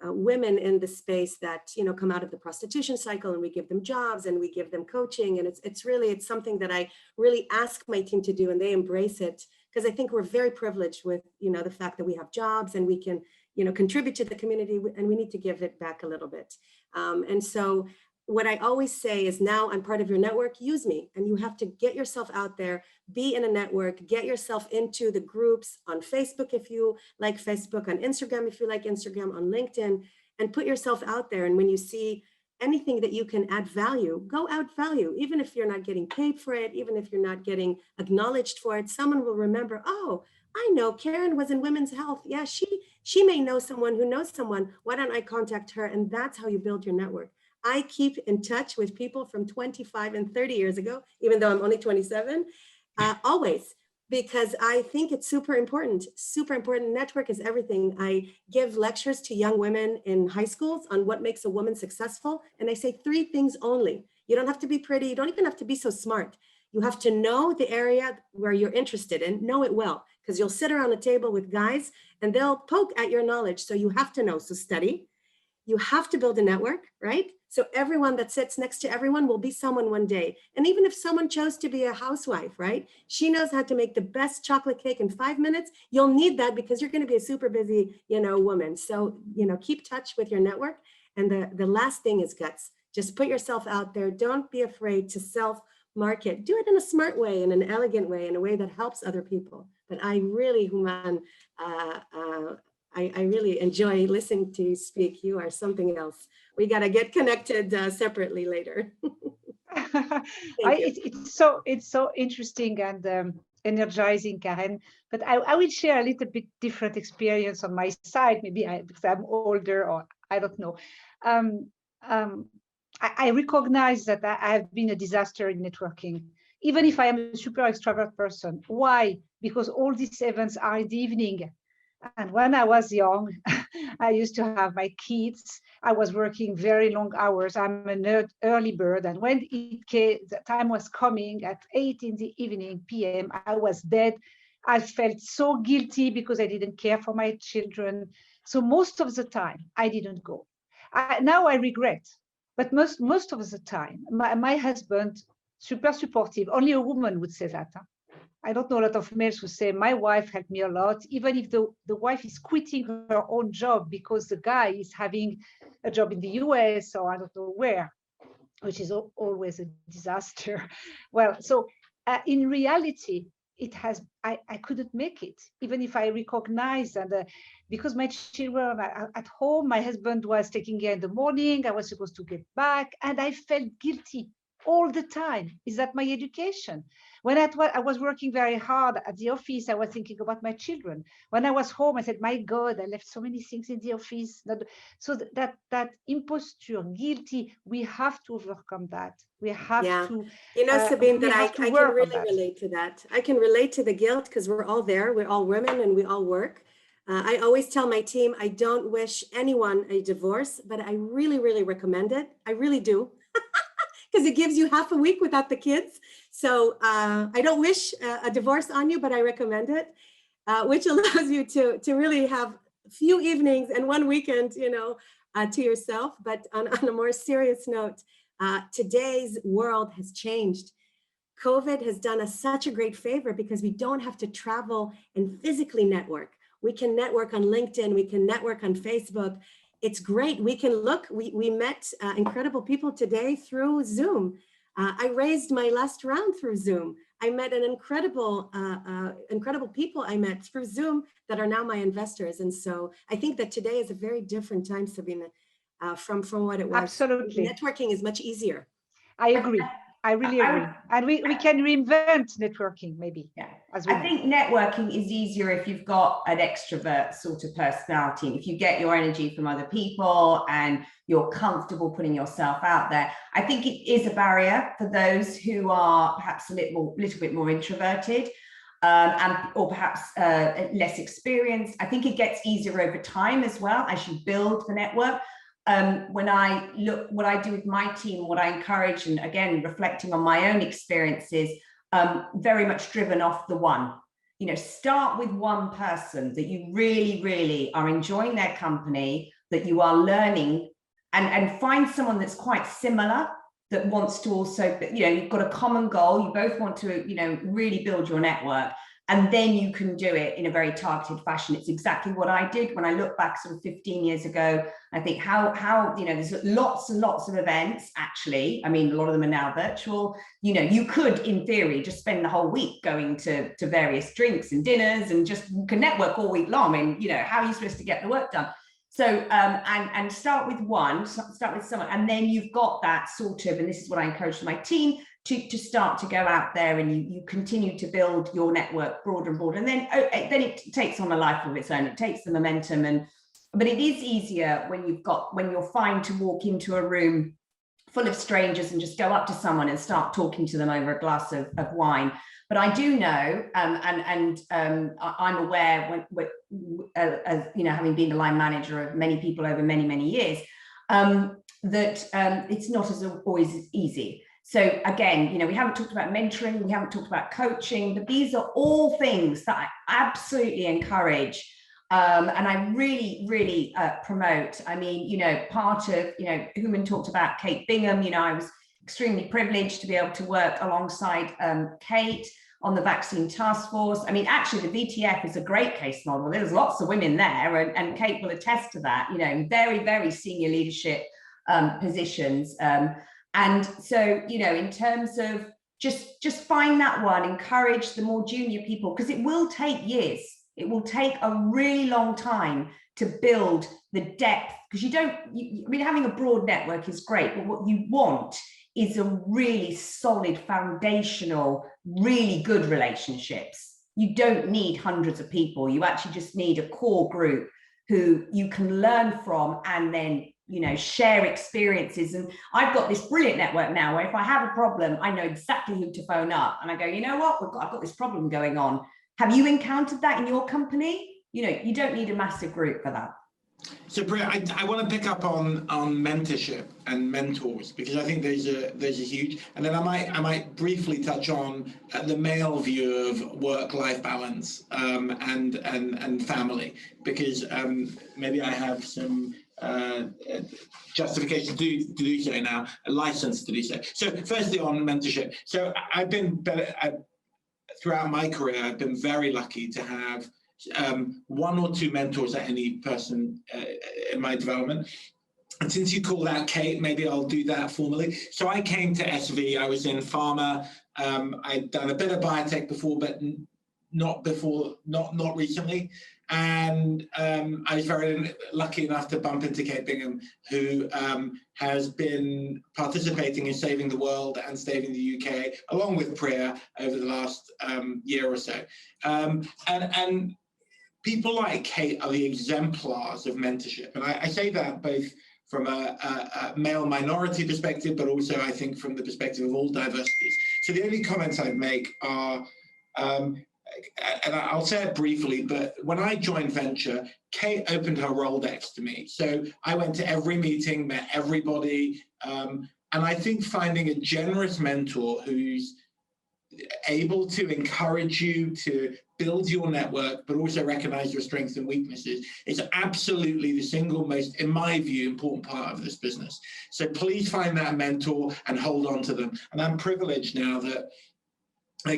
women in the space that, you know, come out of the prostitution cycle, and we give them jobs and we give them coaching. And it's something that I really ask my team to do, and they embrace it, because I think we're very privileged with, you know, the fact that we have jobs and we can, you know, contribute to the community, and we need to give it back a little bit. And so what I always say is, now I'm part of your network, use me. And you have to get yourself out there, be in a network, get yourself into the groups on Facebook if you like Facebook, on Instagram if you like Instagram, on LinkedIn, and put yourself out there. And when you see anything that you can add value, go add value. Even if you're not getting paid for it, even if you're not getting acknowledged for it, someone will remember, oh, I know Karen was in women's health. Yeah, she may know someone who knows someone. Why don't I contact her? And that's how you build your network. I keep in touch with people from 25 and 30 years ago, even though I'm only 27, always, because I think it's super important. Super important. Network is everything. I give lectures to young women in high schools on what makes a woman successful. And I say 3 things only. You don't have to be pretty. You don't even have to be so smart. You have to know the area where you're interested in, know it well, because you'll sit around a table with guys and they'll poke at your knowledge. So you have to know. So study. You have to build a network, right? So everyone that sits next to everyone will be someone one day. And even if someone chose to be a housewife, right? She knows how to make the best chocolate cake in 5 minutes. You'll need that because you're going to be a super busy, you know, woman. So, you know, keep touch with your network. And the last thing is guts. Just put yourself out there. Don't be afraid to self-market. Do it in a smart way, in an elegant way, in a way that helps other people. But I really, Human, I really enjoy listening to you speak. You are something else. We got to get connected separately later. It's so interesting and energizing, Karen. But I will share a little bit different experience on my side. Maybe because I'm older, or I don't know. I recognize that I have been a disaster in networking, even if I am a super extrovert person. Why? Because all these events are in the evening. And when I was young, I used to have my kids. I was working very long hours. I'm an early bird. And when it came, the time was coming at 8 in the evening, PM, I was dead. I felt so guilty because I didn't care for my children. So most of the time, I didn't go. Now I regret. But most of the time, my husband, super supportive, only a woman would say that. Huh? I don't know a lot of males who say, my wife helped me a lot, even if the wife is quitting her own job because the guy is having a job in the US or I don't know where, which is always a disaster. Well, so in reality, I couldn't make it, even if I recognize that because my children are at home, my husband was taking care in the morning, I was supposed to get back, and I felt guilty all the time. Is that my education? When I was working very hard at the office, I was thinking about my children. When I was home, I said, my God, I left so many things in the office. So that imposture, guilty, we have to overcome that. We have to. You know, Sabine, that I can really relate to that. I can relate to the guilt because we're all there. We're all women and we all work. I always tell my team, I don't wish anyone a divorce, but I really, really recommend it. I really do. Because it gives you half a week without the kids. So I don't wish a divorce on you, but I recommend it, which allows you to really have a few evenings and one weekend, you know, to yourself. But on a more serious note, today's world has changed. COVID has done us such a great favor because we don't have to travel and physically network. We can network on LinkedIn, we can network on Facebook. It's great. We can look, we met incredible people today through Zoom. I raised my last round through Zoom. I met an incredible people I met through Zoom that are now my investors. And so I think that today is a very different time, Sabine, from what it was. Absolutely. Networking is much easier. I agree. I really agree. And we can reinvent networking, maybe. Yeah. As we I think networking is easier if you've got an extrovert sort of personality. And if you get your energy from other people and you're comfortable putting yourself out there, I think it is a barrier for those who are perhaps a little bit more introverted. Or perhaps less experienced. I think it gets easier over time as well as you build the network. When I look what I do with my team, what I encourage, and again, reflecting on my own experiences, very much driven off the one. You know, start with one person that you really, really are enjoying their company, that you are learning, and find someone that's quite similar, that wants to also, you know, you've got a common goal, you both want to, you know, really build your network, and then you can do it in a very targeted fashion. It's exactly what I did when I look back sort of 15 years ago. I think how you know, there's lots and lots of events, actually. I mean, a lot of them are now virtual. You know, you could, in theory, just spend the whole week going to various drinks and dinners and just can network all week long. I mean, you know, how are you supposed to get the work done? So, and start with one, start with someone, and then you've got that sort of, and this is what I encourage my team to start to go out there, and you continue to build your network broader and broader, and then it takes on a life of its own. It takes the momentum, but it is easier when you're fine to walk into a room full of strangers and just go up to someone and start talking to them over a glass of wine. But I do know, I'm aware, as you know, having been the line manager of many people over many, many years, that it's not always easy. So again, you know, we haven't talked about mentoring, we haven't talked about coaching, but these are all things that I absolutely encourage. And I really, really promote. I mean, you know, part of, you know, Human talked about Kate Bingham. You know, I was extremely privileged to be able to work alongside Kate on the vaccine task force. I mean, actually, the VTF is a great case model. There's lots of women there, and Kate will attest to that, you know, very, very senior leadership positions. And so, you know, in terms of just find that one, encourage the more junior people, because it will take years. It will take a really long time to build the depth, because I mean, having a broad network is great, but what you want is a really solid, foundational, really good relationships. You don't need hundreds of people. You actually just need a core group who you can learn from, and then, you know, share experiences. And I've got this brilliant network now where if I have a problem, I know exactly who to phone up, and I go, you know what, I've got this problem going on. Have you encountered that in your company? You know, you don't need a massive group for that. So, Priya, I want to pick up on mentorship and mentors, because I think those are huge. And then I might briefly touch on the male view of work-life balance and family, because maybe I have some justification to do so now, a license to do so. So, firstly, on mentorship. So, I've been throughout my career, I've been very lucky to have one or two mentors at any person in my development. And since you called out Kate, maybe I'll do that formally. So I came to SV, I was in pharma. I'd done a bit of biotech before, but not recently. And I was very lucky enough to bump into Kate Bingham, who has been participating in saving the world and saving the UK, along with Priya, over the last year or so. And people like Kate are the exemplars of mentorship. And I say that both from a male minority perspective, but also I think from the perspective of all diversities. So the only comments I'd make are, and I'll say it briefly, but when I joined Venture, Kate opened her Rolodex to me. So I went to every meeting, met everybody, and I think finding a generous mentor who's able to encourage you to build your network, but also recognize your strengths and weaknesses is absolutely the single most, in my view, important part of this business. So please find that mentor and hold on to them. And I'm privileged now that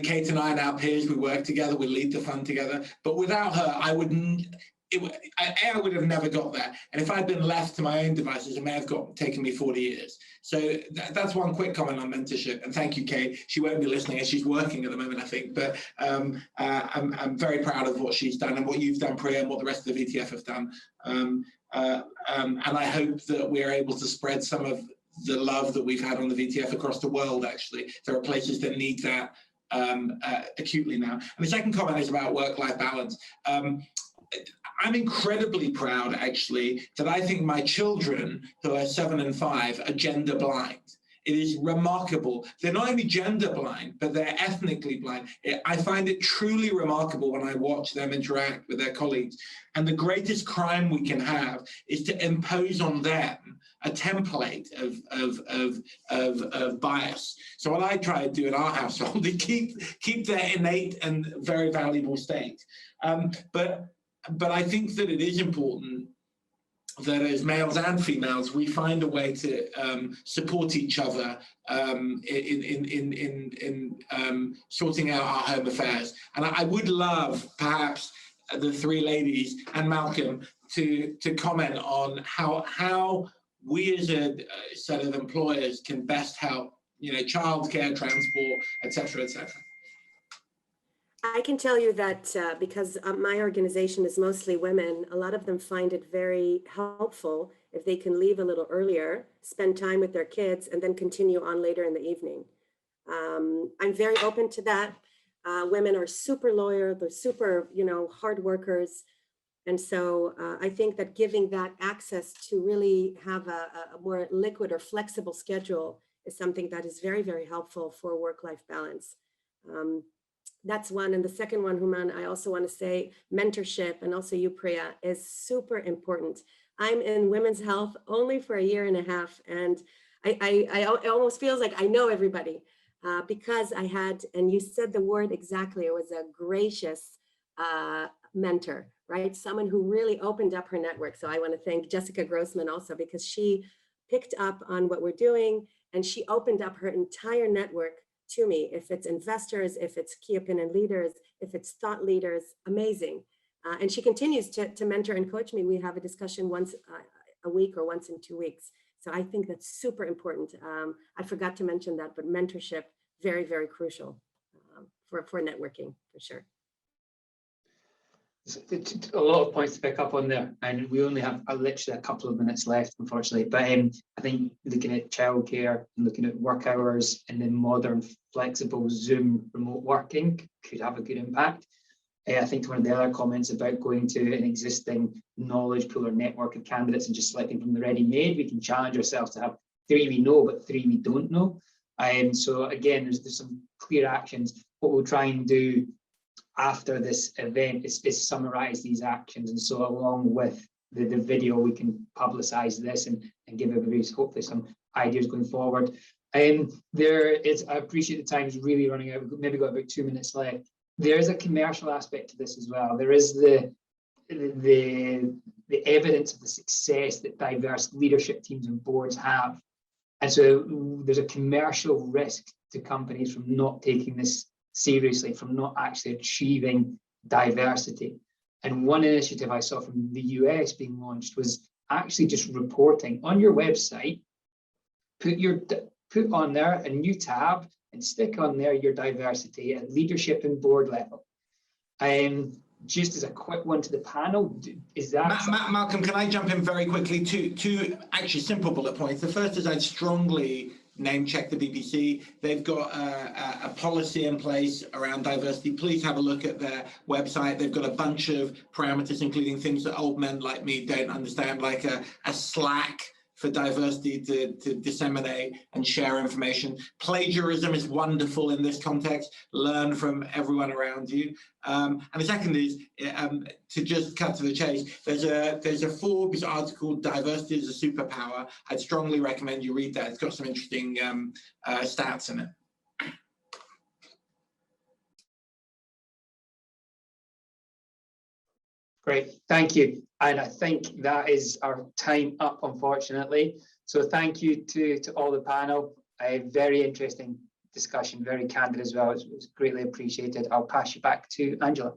Kate and I and our peers, we work together, we lead the fund together, but without her, I would have never got there. And if I'd been left to my own devices, it may have taken me 40 years. So that's one quick comment on mentorship. And thank you, Kate. She won't be listening as she's working at the moment, I think. But I'm very proud of what she's done and what you've done, Priya, and what the rest of the VTF have done. And I hope that we're able to spread some of the love that we've had on the VTF across the world. Actually, there are places that need that acutely now. And the second comment is about work-life balance. I'm incredibly proud, actually, that I think my children, who are 7 and 5, are gender blind. It is remarkable. They're not only gender blind, but they're ethnically blind. I find it truly remarkable when I watch them interact with their colleagues. And the greatest crime we can have is to impose on them a template of bias. So what I try to do in our household is keep their innate and very valuable state. But I think that it is important that as males and females, we find a way to support each other in sorting out our home affairs. And I would love, perhaps, the 3 ladies and Malcolm to comment on how we as a set of employers can best help, childcare, transport, etc., etc. I can tell you that because my organization is mostly women, a lot of them find it very helpful if they can leave a little earlier, spend time with their kids, and then continue on later in the evening. I'm very open to that. Women are super loyal, they're super, hard workers. And so I think that giving that access to really have a more liquid or flexible schedule is something that is very, very helpful for work-life balance. That's one. And the second one, Human, I also want to say mentorship, and also you, Priya, is super important. I'm in women's health only for 1.5 years, and it almost feels like I know everybody because I had, and you said the word exactly, it was a gracious mentor, right? Someone who really opened up her network. So I want to thank Jessica Grossman also, because she picked up on what we're doing and she opened up her entire network to me. If it's investors, if it's key opinion leaders, if it's thought leaders, amazing. And she continues to mentor and coach me. We have a discussion once a week or once in 2 weeks. So I think that's super important. I forgot to mention that, but mentorship, very, very crucial for networking, for sure. A lot of points to pick up on there, and we only have literally a couple of minutes left, unfortunately. But I think looking at childcare and looking at work hours and then modern flexible Zoom remote working could have a good impact. I think one of the other comments about going to an existing knowledge pool or network of candidates and just selecting from the ready-made, we can challenge ourselves to have 3 we know, but 3 we don't know. So again, there's some clear actions. What we'll try and do after this event is summarize these actions, and so along with the video we can publicize this and give everybody hopefully some ideas going forward. I appreciate the time is really running out. We've maybe got about 2 minutes left. There is a commercial aspect to this as well. There is the evidence of the success that diverse leadership teams and boards have, and so there's a commercial risk to companies from not taking this seriously, from not actually achieving diversity. And one initiative I saw from the US being launched was actually just reporting on your website, put on there a new tab and stick on there your diversity at leadership and board level. Just as a quick one to the panel, is that Malcolm, can I jump in very quickly? Two actually simple bullet points. The first is I'd strongly name check the BBC. They've got a policy in place around diversity. Please have a look at their website. They've got a bunch of parameters, including things that old men like me don't understand, like a Slack for diversity to disseminate and share information. Plagiarism is wonderful in this context. Learn from everyone around you. And the second is, to just cut to the chase, there's a Forbes article, Diversity is a Superpower. I'd strongly recommend you read that. It's got some interesting stats in it. Great, thank you. And I think that is our time up, unfortunately. So thank you to all the panel. A very interesting discussion, very candid as well. It was greatly appreciated. I'll pass you back to Angela.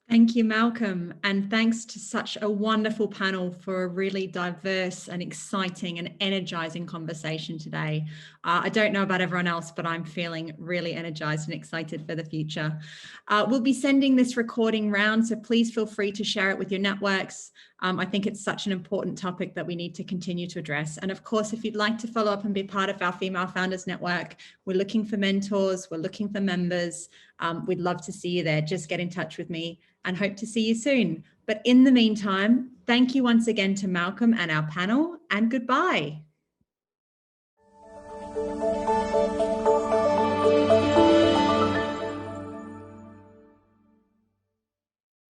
Thank you, Malcolm. And thanks to such a wonderful panel for a really diverse and exciting and energizing conversation today. I don't know about everyone else, but I'm feeling really energized and excited for the future. We'll be sending this recording round, so please feel free to share it with your networks. I think it's such an important topic that we need to continue to address. And of course, if you'd like to follow up and be part of our Female Founders Network, we're looking for mentors, we're looking for members. We'd love to see you there. Just get in touch with me and hope to see you soon. But in the meantime, thank you once again to Malcolm and our panel, and goodbye.